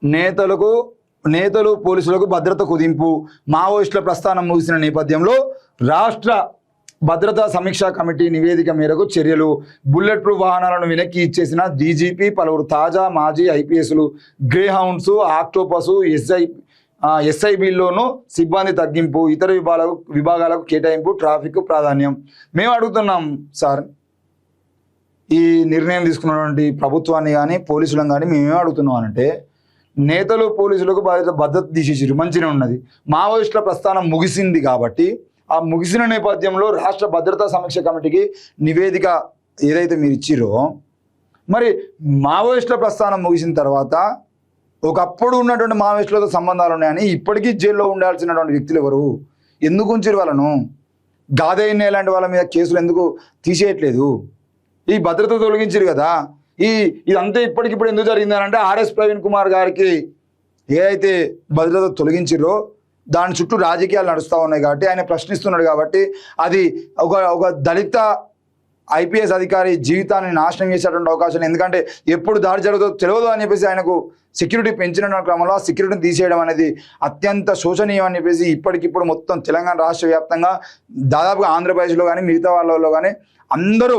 నేతలు పోలీసులకు భద్రత కుదింపు మావోయిస్టుల ప్రస్థానం ముగిసిన నేపథ్యంలో రాష్ట్ర భద్రతా సమీక్షా కమిటీ నివేదిక మేరకు చర్యలు. బుల్లెట్ ప్రూఫ్ వాహనాలను వెనక్కి ఇచ్చేసిన డీజీపీ, పలువురు తాజా మాజీ ఐపీఎస్లు, గ్రే హౌండ్స్, ఆక్టోపస్, ఎస్ఐబిల్లోనూ సిబ్బంది తగ్గింపు, ఇతర విభాగాలకు కేటాయింపు, ట్రాఫిక్ ప్రాధాన్యం. మేము అడుగుతున్నాం సార్, ఈ నిర్ణయం తీసుకున్నటువంటి ప్రభుత్వాన్ని కానీ పోలీసులను కానీ మేమేం అడుగుతున్నాం అంటే, నేతలు పోలీసులకు భద్రత తీసేసారు, మంచిగా ఉన్నది. మావోయిస్టుల ప్రస్థానం ముగిసింది కాబట్టి ఆ ముగిసిన నేపథ్యంలో రాష్ట్ర భద్రతా సమీక్ష కమిటీకి నివేదిక ఏదైతే మీరు ఇచ్చిరో, మరి మావోయిస్టుల ప్రస్థానం ముగిసిన తర్వాత ఒకప్పుడు ఉన్నటువంటి మావోయిస్టులతో సంబంధాలు ఉన్నాయని ఇప్పటికీ జైల్లో ఉండాల్సినటువంటి వ్యక్తులు ఎవరు? ఎందుకు ఉంచారు వాళ్ళను? గాదయ్య లాంటి వాళ్ళ మీద కేసులు ఎందుకు తీసేయట్లేదు? ఈ భద్రత తొలగించారు కదా, ఇదంతా ఇప్పటికిప్పుడు ఎందుకు జరిగిందని అంటే ఆర్ఎస్ ప్రవీణ్ కుమార్ గారికి ఏదైతే భద్రత తొలగించారో దాని చుట్టూ రాజకీయాలు నడుస్తూ ఉన్నాయి కాబట్టి ఆయన ప్రశ్నిస్తున్నాడు కాబట్టి అది ఒక దళిత ఐపీఎస్ అధికారి జీవితాన్ని నాశనం చేసేటువంటి అవకాశం. ఎందుకంటే ఎప్పుడు దాడి జరుగుతుందో తెలియదు అని చెప్పేసి ఆయనకు సెక్యూరిటీ పెంచిన క్రమంలో ఆ సెక్యూరిటీని తీసేయడం అనేది అత్యంత శోచనీయం అని చెప్పేసి ఇప్పటికిప్పుడు మొత్తం తెలంగాణ రాష్ట్ర వ్యాప్తంగా దాదాపుగా ఆంధ్రప్రదేశ్లో కానీ మిగతా వాళ్ళలో కానీ అందరూ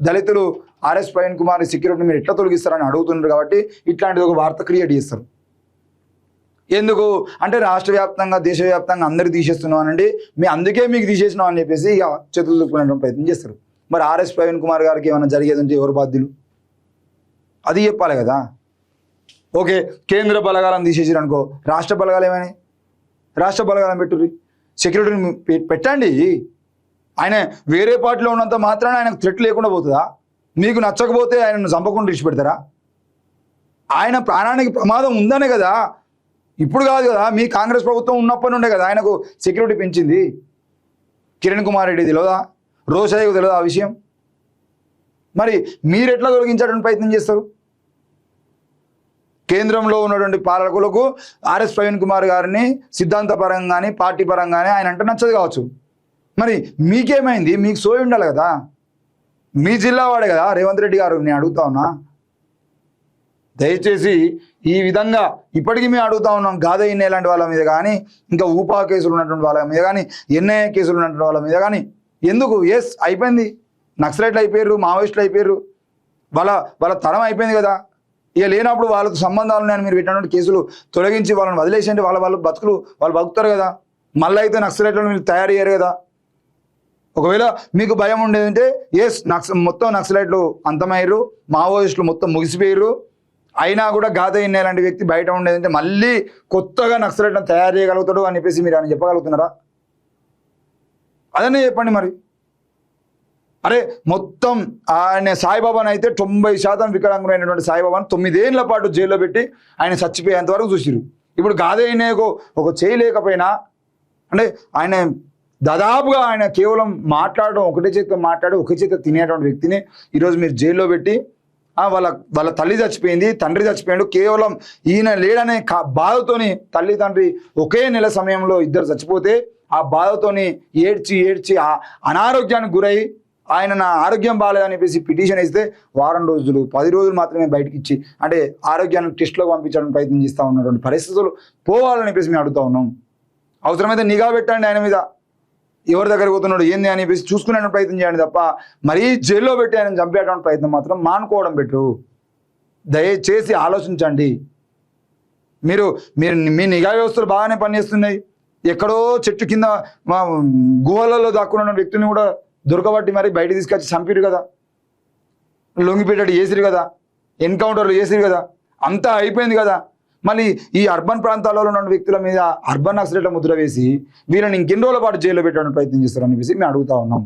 దళితులు ఆర్ఎస్ ప్రవీణ్ కుమార్ సెక్యూరిటీని మీరు ఎట్లా తొలగిస్తారని అడుగుతున్నారు కాబట్టి ఇట్లాంటిది ఒక వార్త క్రియేట్ చేస్తారు. ఎందుకు అంటే రాష్ట్ర వ్యాప్తంగా దేశవ్యాప్తంగా అందరికి తీసేస్తున్నాం అనండి, అందుకే మీకు తీసేసినాం అని చెప్పేసి ఇక చేతులు దుక్కునేటువంటి ప్రయత్నం చేస్తారు. మరి ఆర్ఎస్ ప్రవీణ్ కుమార్ గారికి ఏమైనా జరిగేది ఉంటే ఎవరు బాధ్యులు? అది చెప్పాలి కదా. ఓకే, కేంద్ర బలగాలను తీసేసారు అనుకో, రాష్ట్ర బలగాలు ఏమైనాయి? రాష్ట్ర బలగాలను పెట్టుర్రి, సెక్యూరిటీని పెట్టండి. ఆయన వేరే పార్టీలో ఉన్నంత మాత్రాన ఆయనకు థ్రెట్ లేకుండా పోతుందా? మీకు నచ్చకపోతే ఆయనను చంపకుండా విడిచిపెడతారా? ఆయన ప్రాణానికి ప్రమాదం ఉందనే కదా, ఇప్పుడు కాదు కదా, మీ కాంగ్రెస్ ప్రభుత్వం ఉన్నప్పటి నుండే కదా ఆయనకు సెక్యూరిటీ పెంచింది. కిరణ్ కుమార్ రెడ్డి తెలియదా? రోషయ్యకు తెలియదా ఆ విషయం? మరి మీరు ఎట్లా తొలగించడానికి ప్రయత్నం చేస్తారు? కేంద్రంలో ఉన్నటువంటి పాలకులకు ఆర్ఎస్ ప్రవీణ్ కుమార్ గారిని సిద్ధాంతపరంగా కానీ పార్టీ పరంగానే ఆయన అంటే నచ్చదు కావచ్చు. మరి మీకేమైంది? మీకు సోయి ఉండాలి కదా, మీ జిల్లా వాడే కదా రేవంత్ రెడ్డి గారు. నేను అడుగుతా ఉన్నా, దయచేసి ఈ విధంగా ఇప్పటికీ మేము అడుగుతా ఉన్నాం. గాదయ్య లాంటి వాళ్ళ మీద కానీ, ఇంకా ఊపా కేసులు ఉన్నటువంటి వాళ్ళ మీద కానీ, ఎన్ఐఏ కేసులు ఉన్నటువంటి వాళ్ళ మీద కానీ ఎందుకు? ఎస్ అయిపోయింది, నక్సలైట్లు అయిపోయారు, మావోయిస్టులు అయిపోయారు, వాళ్ళ తరం అయిపోయింది కదా. ఇక లేనప్పుడు వాళ్ళతో సంబంధాలు ఉన్నాయని మీరు పెట్టినటువంటి కేసులు తొలగించి వాళ్ళని వదిలేసేయండి. వాళ్ళు బతుకుతారు కదా. మళ్ళీ అయితే నక్సలైట్లను మీరు తయారు చేయరు కదా. ఒకవేళ మీకు భయం ఉండేదంటే ఎస్, మొత్తం నక్సలైట్లు అంతమయ్యారు, మావోయిస్టులు మొత్తం ముగిసిపోయారు, అయినా కూడా గాదయ్య లాంటి వ్యక్తి బయట ఉండేదంటే మళ్ళీ కొత్తగా నక్సలైట్లను తయారు చేయగలుగుతాడు అని చెప్పేసి మీరు ఆయన చెప్పగలుగుతున్నారా? అదనే చెప్పండి మరి. అరే మొత్తం ఆయన సాయిబాబాను అయితే 90% వికలాంగులైనటువంటి సాయిబాబాను 9 ఏళ్ల పాటు జైల్లో పెట్టి ఆయన చచ్చిపోయేంత వరకు చూసిరు. ఇప్పుడు గాదయ్యకు ఒక చేయలేకపోయినా అంటే ఆయన దాదాపుగా ఆయన కేవలం మాట్లాడడం, ఒకటే చేతితో మాట్లాడి ఒకే చేతితో తినేటువంటి వ్యక్తిని ఈరోజు మీరు జైల్లో పెట్టి వాళ్ళ తల్లి చచ్చిపోయింది, తండ్రి చచ్చిపోయాడు, కేవలం ఈయన లేడనే బాధతోని తల్లి తండ్రి ఒకే నెల సమయంలో ఇద్దరు చచ్చిపోతే ఆ బాధతోని ఏడ్చి అనారోగ్యానికి గురై ఆయన నా ఆరోగ్యం బాగాలేదని చెప్పేసి పిటిషన్ ఇస్తే వారం రోజులు 10 రోజులు మాత్రమే బయటకి ఇచ్చి అంటే ఆరోగ్యాన్ని టెస్ట్లోకి పంపించడానికి ప్రయత్నం చేస్తూ ఉన్నటువంటి పరిస్థితులు పోవాలని చెప్పేసి మేము అడుగుతూ ఉన్నాం. అవసరమైతే నిఘా పెట్టండి ఆయన మీద, ఎవరి దగ్గర పోతున్నాడు ఏంది అని చెప్పేసి చూసుకునే ప్రయత్నం చేయండి తప్ప మరీ జైల్లో పెట్టి ఆయన చంపేటువంటి ప్రయత్నం మాత్రం మానుకోవడం బెటరు. దయచేసి ఆలోచించండి. మీరు మీ నిఘా వ్యవస్థలు బాగానే పనిచేస్తున్నాయి. ఎక్కడో చెట్టు కింద గుహలలో దాక్కున్న వ్యక్తుల్ని కూడా దొరకబట్టి మరి బయట తీసుకొచ్చి చంపిరు కదా, లొంగిపెట్టాడు చేసిరు కదా, ఎన్కౌంటర్లు చేసిరు కదా, అంతా అయిపోయింది కదా. మళ్ళీ ఈ అర్బన్ ప్రాంతాలలో ఉన్న వ్యక్తుల మీద అర్బన్ నక్సలైట్ల ముద్ర వేసి వీళ్ళని ఇంకెన్ని రోజుల పాటు జైల్లో పెట్టడానికి ప్రయత్నం చేస్తారని చెప్పేసి మేము అడుగుతా ఉన్నాం.